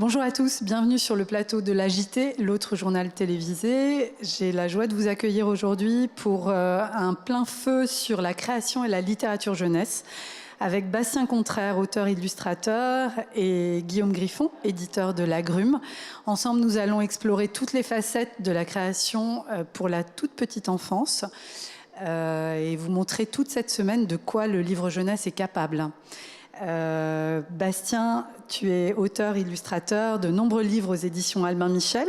Bonjour à tous, bienvenue sur le plateau de l'AJT, l'autre journal télévisé. J'ai la joie de vous accueillir aujourd'hui pour un plein feu sur la création et la littérature jeunesse, avec Bastien Contraire, auteur-illustrateur, et Guillaume Griffon, éditeur de l'Agrume. Ensemble, nous allons explorer toutes les facettes de la création pour la toute petite enfance et vous montrer toute cette semaine de quoi le livre jeunesse est capable. Bastien, tu es auteur-illustrateur de nombreux livres aux éditions Albin Michel,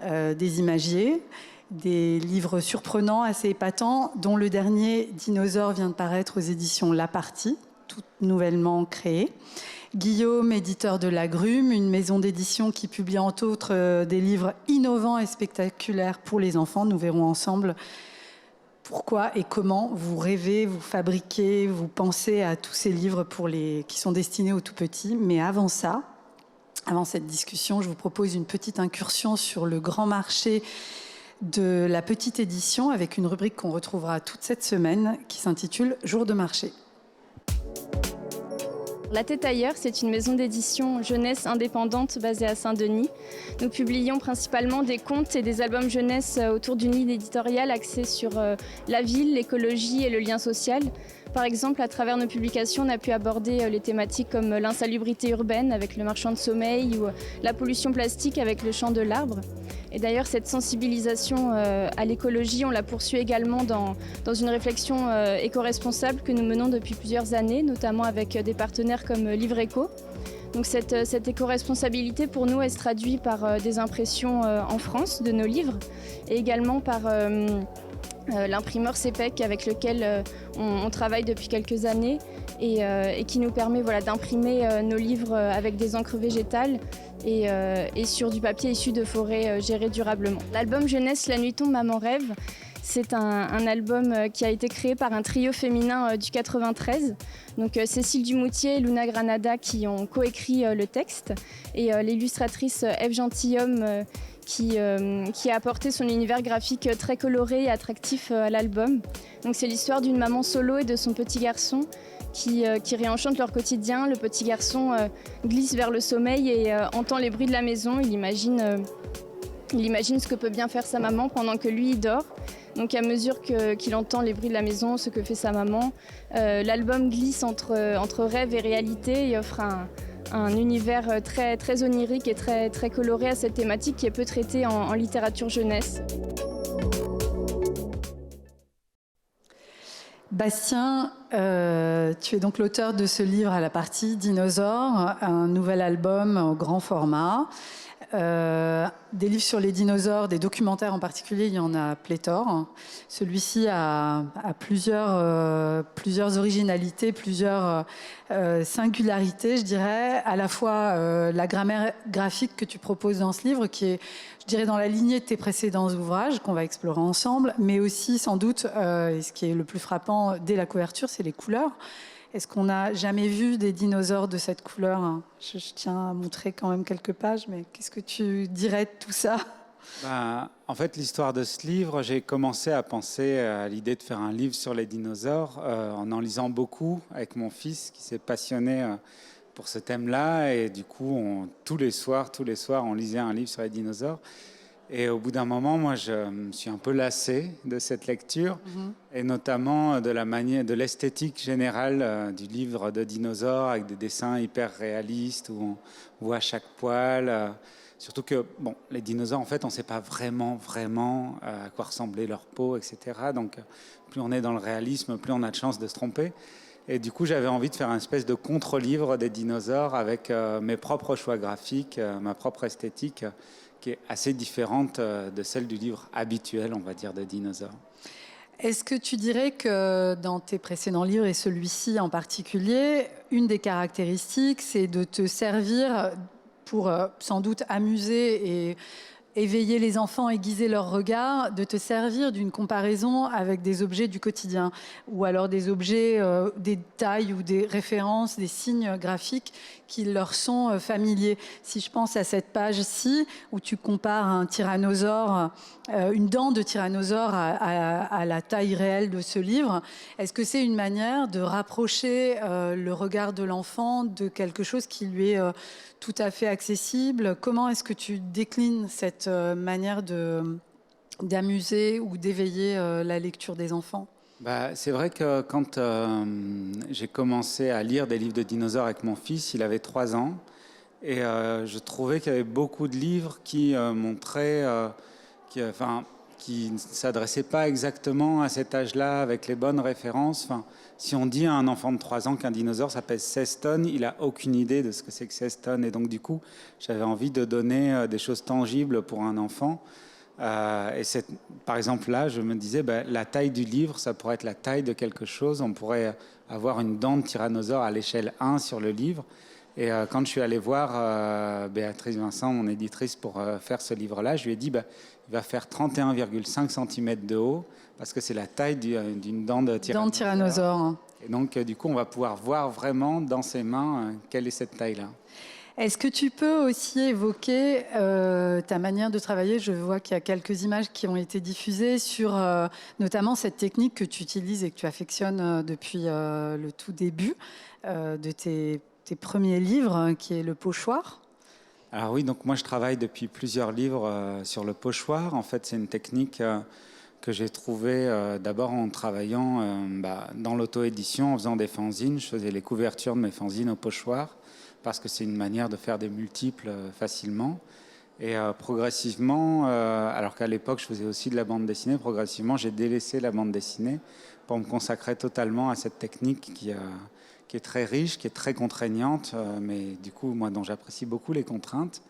des imagiers, des livres surprenants, assez épatants, dont le dernier Dinosaure vient de paraître aux éditions La Partie, tout nouvellement créé. Guillaume, éditeur de l'Agrume, une maison d'édition qui publie entre autres des livres innovants et spectaculaires pour les enfants. Nous verrons ensemble pourquoi et comment vous rêvez, vous fabriquez, vous pensez à tous ces livres qui sont destinés aux tout-petits. Mais avant ça, avant cette discussion, je vous propose une petite incursion sur le grand marché de la petite édition avec une rubrique qu'on retrouvera toute cette semaine qui s'intitule « Jour de marché ». La Tête ailleurs, c'est une maison d'édition jeunesse indépendante basée à Saint-Denis. Nous publions principalement des contes et des albums jeunesse autour d'une ligne éditoriale axée sur la ville, l'écologie et le lien social. Par exemple, à travers nos publications, on a pu aborder les thématiques comme l'insalubrité urbaine avec le marchand de sommeil ou la pollution plastique avec le chant de l'arbre. Et d'ailleurs, cette sensibilisation à l'écologie, on la poursuit également dans une réflexion éco-responsable que nous menons depuis plusieurs années, notamment avec des partenaires comme Livre Éco. Donc cette éco-responsabilité, pour nous, elle se traduit par des impressions en France de nos livres et également par l'imprimeur CEPEC avec lequel on travaille depuis quelques années et qui nous permet d'imprimer nos livres avec des encres végétales et sur du papier issu de forêts gérées durablement. L'album jeunesse La Nuit tombe, Maman rêve, c'est un album qui a été créé par un trio féminin du 93. Donc Cécile Dumoutier et Luna Granada qui ont coécrit le texte et l'illustratrice Ève Gentilhomme qui a apporté son univers graphique très coloré et attractif à l'album. Donc c'est l'histoire d'une maman solo et de son petit garçon qui réenchantent leur quotidien. Le petit garçon glisse vers le sommeil et entend les bruits de la maison. Il imagine ce que peut bien faire sa maman pendant que lui il dort. Donc à mesure qu'il entend les bruits de la maison, ce que fait sa maman, l'album glisse entre rêve et réalité et offre un univers très, très onirique et très, très coloré à cette thématique qui est peu traitée en littérature jeunesse. Bastien, tu es donc l'auteur de ce livre à la partie Dinosaure, un nouvel album au grand format. Des livres sur les dinosaures, des documentaires en particulier, il y en a pléthore. Celui-ci a plusieurs originalités, plusieurs singularités, je dirais. À la fois la grammaire graphique que tu proposes dans ce livre, qui est, je dirais, dans la lignée de tes précédents ouvrages qu'on va explorer ensemble, mais aussi sans doute, et ce qui est le plus frappant dès la couverture, c'est les couleurs. Est-ce qu'on n'a jamais vu des dinosaures de cette couleur? Je tiens à montrer quand même quelques pages, mais qu'est-ce que tu dirais de tout ça? En fait, l'histoire de ce livre, j'ai commencé à penser à l'idée de faire un livre sur les dinosaures en lisant beaucoup avec mon fils qui s'est passionné pour ce thème-là. Et du coup, tous les soirs, on lisait un livre sur les dinosaures. Et au bout d'un moment, moi, je me suis un peu lassé de cette lecture, et notamment de l'esthétique générale du livre de dinosaures, avec des dessins hyper réalistes, où on voit chaque poil. Surtout que, les dinosaures, en fait, on ne sait pas vraiment à quoi ressemblait leur peau, etc. Donc, plus on est dans le réalisme, plus on a de chances de se tromper. Et du coup, j'avais envie de faire une espèce de contre-livre des dinosaures avec mes propres choix graphiques, ma propre esthétique, qui est assez différente de celle du livre habituel, on va dire, de dinosaures. Est-ce que tu dirais que dans tes précédents livres, et celui-ci en particulier, une des caractéristiques, c'est de te servir pour sans doute amuser éveiller les enfants, aiguiser leur regard, de te servir d'une comparaison avec des objets du quotidien ou alors des objets, des tailles ou des références, des signes graphiques qui leur sont familiers. Si je pense à cette page-ci où tu compares un tyrannosaure, une dent de tyrannosaure à la taille réelle de ce livre, est-ce que c'est une manière de rapprocher le regard de l'enfant de quelque chose qui lui est tout à fait accessible? Comment est-ce que tu déclines cette manière d'amuser ou d'éveiller la lecture des enfants? C'est vrai que quand j'ai commencé à lire des livres de dinosaures avec mon fils, il avait 3 ans. Et je trouvais qu'il y avait beaucoup de livres qui montraient, qui ne s'adressaient pas exactement à cet âge-là, avec les bonnes références. Enfin, si on dit à un enfant de 3 ans qu'un dinosaure, ça pèse 16 tonnes, il n'a aucune idée de ce que c'est que 16 tonnes. Et donc, du coup, j'avais envie de donner des choses tangibles pour un enfant. Par exemple, là, je me disais, la taille du livre, ça pourrait être la taille de quelque chose. On pourrait avoir une dent de tyrannosaure à l'échelle 1 sur le livre. Et quand je suis allé voir Béatrice Vincent, mon éditrice, pour faire ce livre-là, je lui ai dit, il va faire 31,5 cm de haut, parce que c'est la taille d'une dent de tyrannosaure. Dent de tyrannosaure. Et donc, du coup, on va pouvoir voir vraiment dans ses mains quelle est cette taille-là. Est-ce que tu peux aussi évoquer ta manière de travailler? Je vois qu'il y a quelques images qui ont été diffusées sur notamment cette technique que tu utilises et que tu affectionnes depuis le tout début de tes premiers livres, qui est le pochoir. Alors oui, donc moi je travaille depuis plusieurs livres sur le pochoir. En fait, c'est une technique que j'ai trouvée d'abord en travaillant dans l'auto-édition, en faisant des fanzines. Je faisais les couvertures de mes fanzines au pochoir, parce que c'est une manière de faire des multiples facilement. Et progressivement, alors qu'à l'époque je faisais aussi de la bande dessinée, progressivement j'ai délaissé la bande dessinée pour me consacrer totalement à cette technique qui est très riche, qui est très contraignante, mais du coup moi dont j'apprécie beaucoup les contraintes.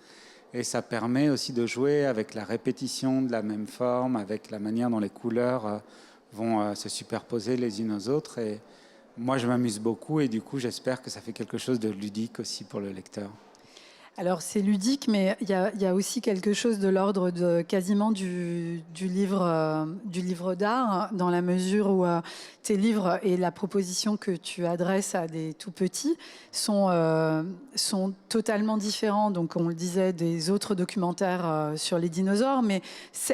Et ça permet aussi de jouer avec la répétition de la même forme, avec la manière dont les couleurs vont se superposer les unes aux autres. Et moi, je m'amuse beaucoup et du coup, j'espère que ça fait quelque chose de ludique aussi pour le lecteur. Alors, c'est ludique, mais il y a aussi quelque chose de l'ordre de quasiment du livre d'art, dans la mesure où tes livres et la proposition que tu adresses à des tout-petits sont totalement différents. Donc, on le disait, des autres documentaires sur les dinosaures. Mais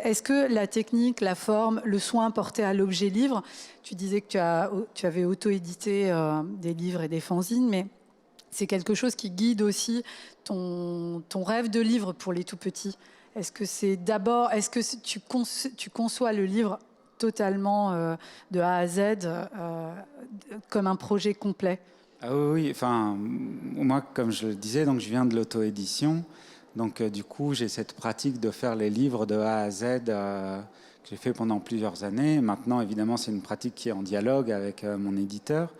est-ce que la technique, la forme, le soin porté à l'objet livre, tu disais que tu avais auto-édité des livres et des fanzines, mais c'est quelque chose qui guide aussi ton rêve de livre pour les tout-petits. Est-ce que tu conçois le livre totalement de A à Z comme un projet complet? Ah oui, enfin, moi, comme je le disais, donc je viens de l'auto-édition. Donc, du coup, j'ai cette pratique de faire les livres de A à Z que j'ai fait pendant plusieurs années. Maintenant, évidemment, c'est une pratique qui est en dialogue avec mon éditeur.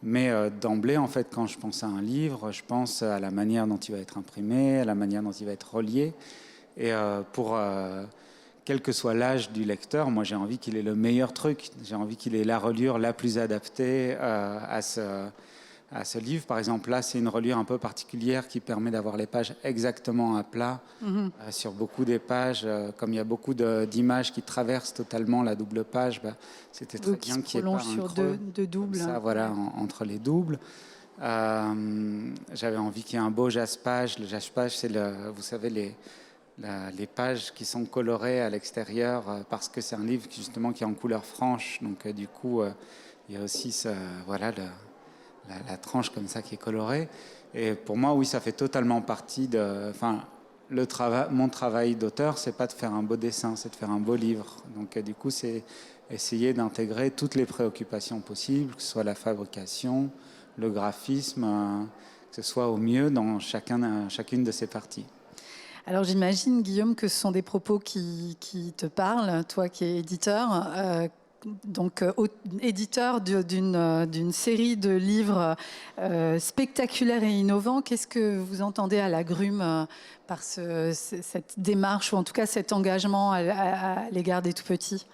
Mais d'emblée, en fait, quand je pense à un livre, je pense à la manière dont il va être imprimé, à la manière dont il va être relié. Et quel que soit l'âge du lecteur, moi, j'ai envie qu'il ait le meilleur truc. J'ai envie qu'il ait la reliure la plus adaptée à ce livre. Par exemple, là, c'est une reliure un peu particulière qui permet d'avoir les pages exactement à plat. Sur beaucoup des pages, comme il y a beaucoup d'images qui traversent totalement la double page, c'était très bien qu'il n'y ait pas un creux deux doubles. Ça, voilà, entre les doubles. J'avais envie qu'il y ait un beau jaspage. Le jaspage, c'est, vous savez, les pages qui sont colorées à l'extérieur parce que c'est un livre justement qui est en couleur franche. Donc, du coup, il y a aussi la tranche comme ça qui est colorée. Et pour moi, oui, ça fait totalement partie de... mon travail d'auteur, c'est pas de faire un beau dessin, c'est de faire un beau livre. Donc, du coup, c'est essayer d'intégrer toutes les préoccupations possibles, que ce soit la fabrication, le graphisme, que ce soit au mieux dans chacune de ces parties. Alors j'imagine, Guillaume, que ce sont des propos qui te parlent, toi qui es éditeur, éditeur d'une série de livres spectaculaires et innovants. Qu'est-ce que vous entendez à l'agrume par cette démarche, ou en tout cas cet engagement à l'égard des tout-petits?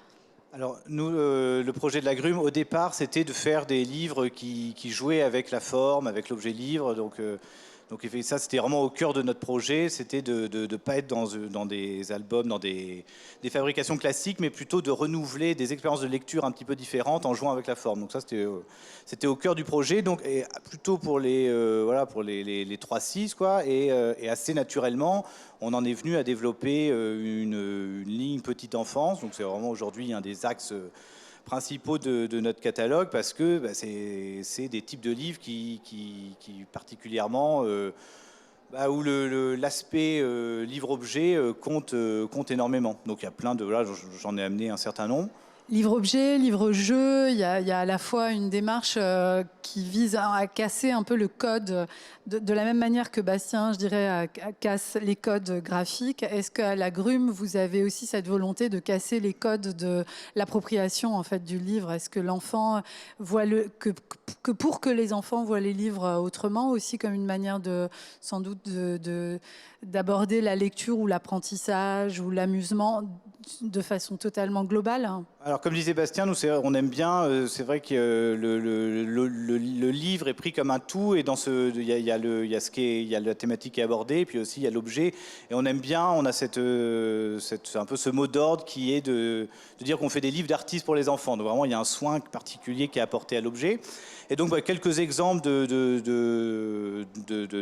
Alors nous, le projet de l'agrume, au départ, c'était de faire des livres qui jouaient avec la forme, avec l'objet livre. Donc Donc ça, c'était vraiment au cœur de notre projet, c'était de ne pas être dans des albums, dans des fabrications classiques, mais plutôt de renouveler des expériences de lecture un petit peu différentes en jouant avec la forme. Donc ça, c'était au cœur du projet, donc et plutôt pour les 3-6, quoi, et assez naturellement, on en est venu à développer une ligne petite enfance. Donc c'est vraiment aujourd'hui un des axes principaux de notre catalogue, parce que c'est des types de livres qui particulièrement où l'aspect livre-objet compte énormément. Donc il y a plein de... Voilà, j'en ai amené un certain nombre. Livre-objet, livre-jeu, il y a à la fois une démarche qui vise à casser un peu le code, de la même manière que Bastien, je dirais, casse les codes graphiques. Est-ce qu'à la Grume, vous avez aussi cette volonté de casser les codes de l'appropriation en fait, du livre? Est-ce que l'enfant voit que pour que les enfants voient les livres autrement, aussi comme une manière sans doute d'aborder la lecture ou l'apprentissage ou l'amusement de façon totalement globale? Alors, comme disait Bastien, nous, on aime bien, c'est vrai que le livre est pris comme un tout, et il y a la thématique qui est abordée, et puis aussi il y a l'objet, et on aime bien, on a un peu ce mot d'ordre qui est de dire qu'on fait des livres d'artistes pour les enfants. Donc vraiment, il y a un soin particulier qui est apporté à l'objet. Et donc, quelques exemples de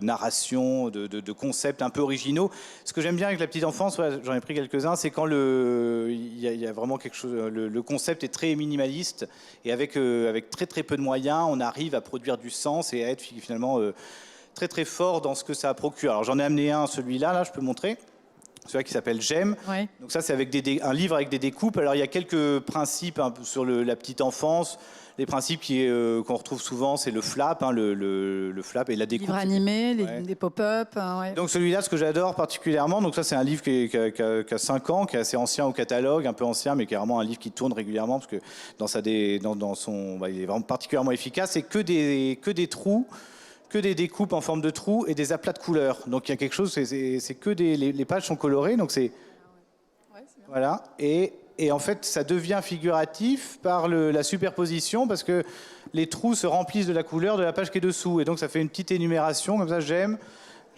narration, de concepts un peu originaux. Ce que j'aime bien avec la petite enfance, j'en ai pris quelques-uns, c'est quand il y a vraiment quelque chose... Le concept est très minimaliste, et avec très très peu de moyens, on arrive à produire du sens et à être finalement très très fort dans ce que ça procure. Alors j'en ai amené un, celui-là, là, je peux montrer. Celui-là qui s'appelle J'aime. Ouais. Donc ça, c'est avec un livre avec des découpes. Alors il y a quelques principes un peu sur la petite enfance. Les principes qu'on retrouve souvent, c'est le flap, le flap et la découpe. Livres animés, des pop-up. Ouais. Donc celui-là, ce que j'adore particulièrement, donc ça c'est un livre qui a 5 ans, qui est assez ancien au catalogue, un peu ancien, mais qui est vraiment un livre qui tourne régulièrement, parce que il est vraiment particulièrement efficace. C'est que des trous, que des découpes en forme de trous et des aplats de couleurs. Donc il y a quelque chose, c'est que les pages sont colorées, donc c'est... Voilà, et en fait, ça devient figuratif par la superposition, parce que les trous se remplissent de la couleur de la page qui est dessous. Et donc, ça fait une petite énumération, comme ça, j'aime,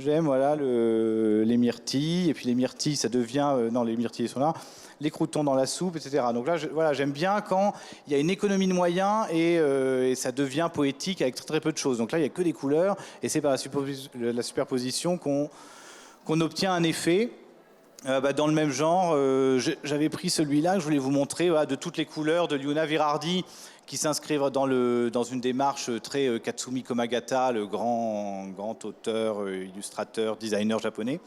voilà, les myrtilles. Et puis les myrtilles, ça devient... non, les myrtilles sont là. Les croûtons dans la soupe, etc. Donc là, voilà, j'aime bien quand il y a une économie de moyens et ça devient poétique avec très, très peu de choses. Donc là, il n'y a que des couleurs, et c'est par la superposition qu'on obtient un effet. Dans le même genre, j'avais pris celui-là que je voulais vous montrer, de toutes les couleurs de Liuna Virardi, qui s'inscrivent dans une démarche très Katsumi Komagata, le grand auteur, illustrateur, designer japonais.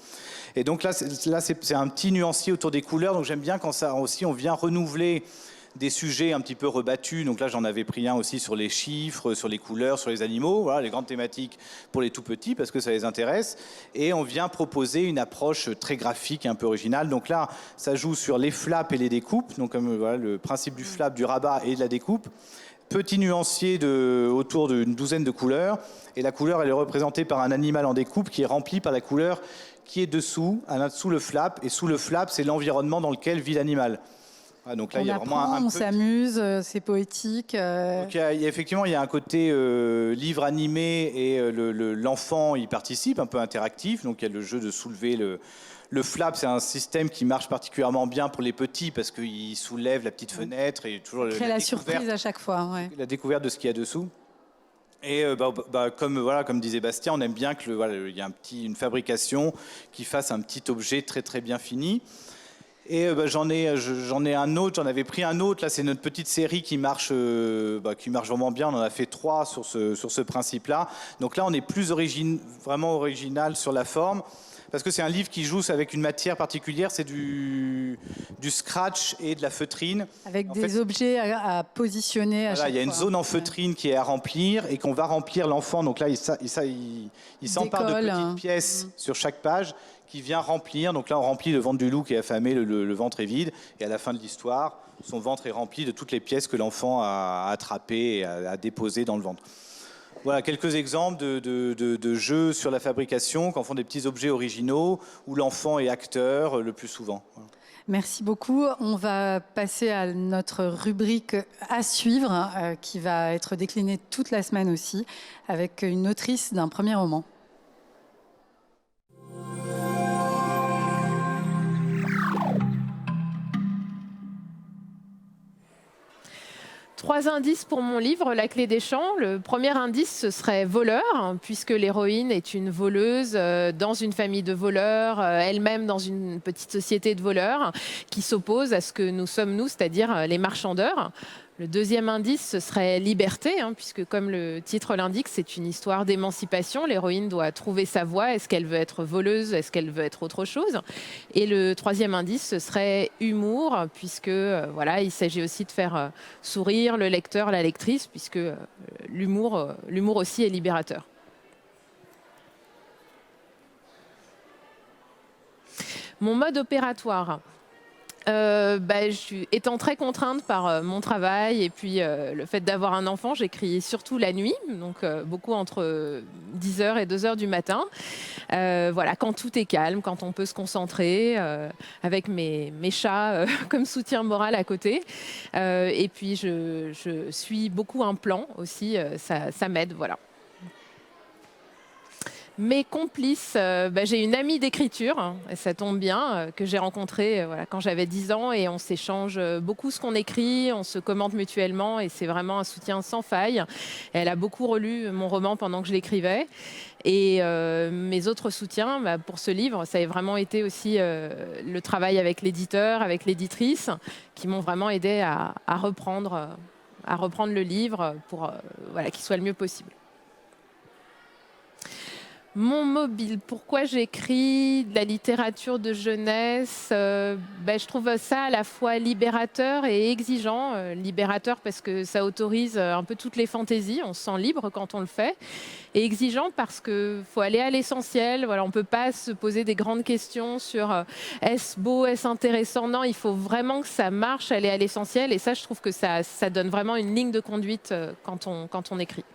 Et donc là, c'est un petit nuancier autour des couleurs. Donc j'aime bien quand ça aussi, on vient renouveler des sujets un petit peu rebattus. Donc là, j'en avais pris un aussi sur les chiffres, sur les couleurs, sur les animaux. Voilà, les grandes thématiques pour les tout petits, parce que ça les intéresse. Et on vient proposer une approche très graphique et un peu originale. Donc là, ça joue sur les flaps et les découpes. Donc comme voilà, le principe du flap, du rabat et de la découpe. Petit nuancier autour d'une douzaine de couleurs. Et la couleur, elle est représentée par un animal en découpe qui est rempli par la couleur qui est dessous le flap. Et sous le flap, c'est l'environnement dans lequel vit l'animal. Ah, donc là, il y a vraiment on s'amuse, c'est poétique. Donc, effectivement, il y a un côté livre animé, et l'enfant y participe, un peu interactif. Donc il y a le jeu de soulever le flap. C'est un système qui marche particulièrement bien pour les petits, parce qu'il soulève la petite fenêtre et toujours crée la surprise à chaque fois. Ouais. La découverte de ce qu'il y a dessous. Et comme disait Bastien, on aime bien qu'il y ait une fabrication qui fasse un petit objet très très bien fini. Et j'en ai un autre, j'en avais pris un autre. Là, c'est notre petite série qui marche vraiment bien. On en a fait 3 sur ce principe-là. Donc là, on est plus vraiment original sur la forme, parce que c'est un livre qui joue avec une matière particulière. C'est du scratch et de la feutrine. Avec des objets à positionner à chaque fois. Il y a une zone en feutrine qui est à remplir et qu'on va remplir l'enfant. Donc là, il s'empare de petites pièces sur chaque page, qui vient remplir. Donc là, on remplit le ventre du loup qui est affamé, le ventre est vide. Et à la fin de l'histoire, son ventre est rempli de toutes les pièces que l'enfant a attrapées et a déposées dans le ventre. Voilà quelques exemples de jeux sur la fabrication, quand on font des petits objets originaux, où l'enfant est acteur le plus souvent. Voilà. Merci beaucoup. On va passer à notre rubrique à suivre, qui va être déclinée toute la semaine aussi, avec une autrice d'un premier roman. 3 indices pour mon livre, La clé des champs. Le premier indice, ce serait voleur, puisque l'héroïne est une voleuse dans une famille de voleurs, elle-même dans une petite société de voleurs, qui s'oppose à ce que nous sommes nous, c'est-à-dire les marchandeurs. Le deuxième indice, ce serait liberté, puisque comme le titre l'indique, c'est une histoire d'émancipation. L'héroïne doit trouver sa voie. Est-ce qu'elle veut être voleuse? Est-ce qu'elle veut être autre chose? Et le troisième indice, ce serait humour, puisque voilà, il s'agit aussi de faire sourire le lecteur, la lectrice, puisque l'humour aussi est libérateur. Mon mode opératoire. Étant très contrainte par mon travail et puis le fait d'avoir un enfant, j'écris surtout la nuit, donc beaucoup entre 10h et 2h du matin. Voilà, quand tout est calme, quand on peut se concentrer, avec mes chats comme soutien moral à côté. Et puis je suis beaucoup un plan aussi, ça m'aide, voilà. Mes complices, j'ai une amie d'écriture, et ça tombe bien, que j'ai rencontrée quand j'avais 10 ans, et on s'échange beaucoup ce qu'on écrit, on se commente mutuellement, et c'est vraiment un soutien sans faille. Elle a beaucoup relu mon roman pendant que je l'écrivais. Et mes autres soutiens pour ce livre, ça a vraiment été aussi le travail avec l'éditeur, avec l'éditrice, qui m'ont vraiment aidé à reprendre le livre pour qu'il soit le mieux possible. Mon mobile, pourquoi j'écris de la littérature de jeunesse? Je trouve ça à la fois libérateur et exigeant. Libérateur parce que ça autorise un peu toutes les fantaisies, on se sent libre quand on le fait. Et exigeant parce qu'il faut aller à l'essentiel. Voilà, on ne peut pas se poser des grandes questions sur est-ce beau, est-ce intéressant? Non, il faut vraiment que ça marche, aller à l'essentiel. Et ça, je trouve que ça donne vraiment une ligne de conduite quand on écrit.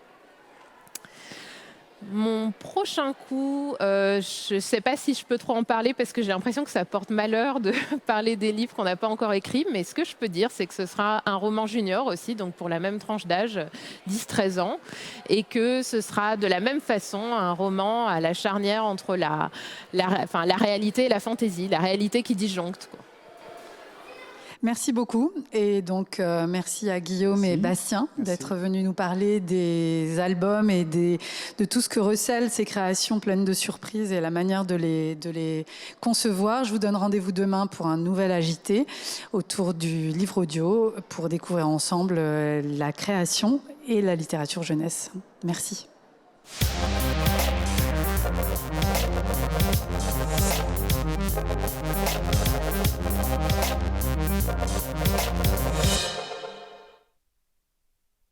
Mon prochain coup, je ne sais pas si je peux trop en parler parce que j'ai l'impression que ça porte malheur de parler des livres qu'on n'a pas encore écrits, mais ce que je peux dire, c'est que ce sera un roman junior aussi, donc pour la même tranche d'âge, 10-13 ans, et que ce sera de la même façon un roman à la charnière entre la réalité et la fantaisie, la réalité qui disjoncte, quoi. Merci beaucoup. Et donc, merci à Guillaume et Bastien d'être venus nous parler des albums et de tout ce que recèlent ces créations pleines de surprises et la manière de les concevoir. Je vous donne rendez-vous demain pour un nouvel agité autour du livre audio pour découvrir ensemble la création et la littérature jeunesse. Merci.